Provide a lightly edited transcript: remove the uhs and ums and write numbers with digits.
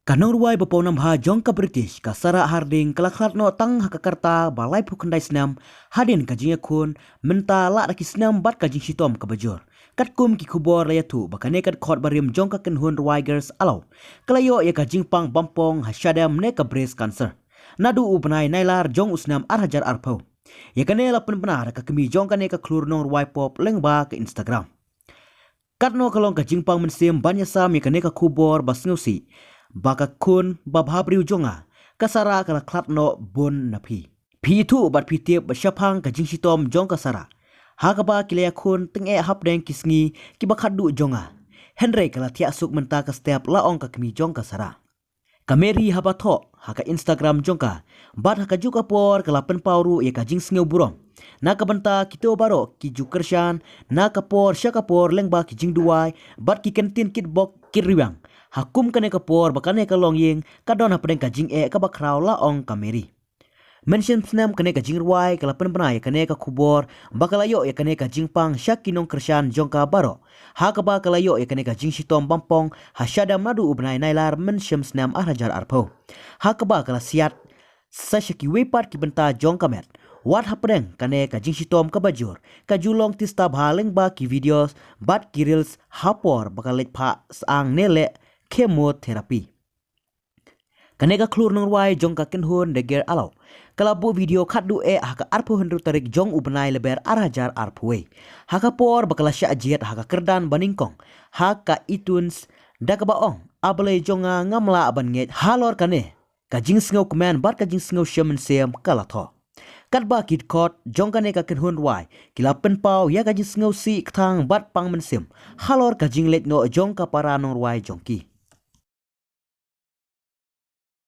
Kanong ruway bapaw ng jong ka British ka Sarah Harding kalaklat no tang hakakarta balay pukandai snam hadin ka jinga kun menta la raki snam bat ka jing sitom ka bajor kat kum ki kubor layatu bakane kat khot barim jong ka kenhun ruwaygers alaw kalayo ya ka jing pang bampong hasyadam ne ka breast cancer nadu ubnai nailar jong usnam arhajar arpau ya kane la penbenar ka kemi jong ka ne ka klur nong ruway pop lengba ke Instagram kat no kalong ka jing pang mensim banyasam ya kane ka kubor basngeusi baka kun babhabriu jonga kasara kala klat no bon napi pi tu bat pi tiep basyapang ka jingsitom jong kasara hakaba kilaya kun tenge hapdeng kisngi ki bakhadu jonga henry kala tia suk menta ka step laong ka kmi jong kasara kameri habatho haka Instagram jongka bat haka juga por kala penpauru ya ka jingsngeu burong na ka benta kito baro ki jukershan na ka por syaka por lengba ki jingduai bat ki kentin kit bok kiriwang hakum kane ka por bakane ka longyeng kadon hapdeng ka jing ka bakraw laong kameri mention snam kane ka jingruai kala penbena ya kane ka kubor bakalayo ya kane ka jingpang syakinong kershan jongka baro hakaba kalayo ya kane ka jingsitom bampong hasyadam nadu ubnai nailar mention snam arhajar arpo hakaba kala siat sasyaki wepat ki benta jongka met wat hapdeng kane ka jingsitom ka bajur ka julong tista bhaleng ba ki videos bat ki reels hapor bakalet pha sang nele chemotherapy kaneka klur nong ruai jong ka kenhun deger alaw kalabu video khadu haka arpo henru tarik jong ubnai leber arhajar arpwe haka por bakala sya ajiat haka kerdan baningkong haka itunes dakabaong ablay jonga ngamla aban nget halor kane ka jingsngau kmen bat ka jingsngau shaman sem kalatho katba kit kot jong kane ka kenhun ruai kila penpau ya ka jingsngau si ktang bat pang mensem halor ka jinglet no jong ka para nong ruai jongki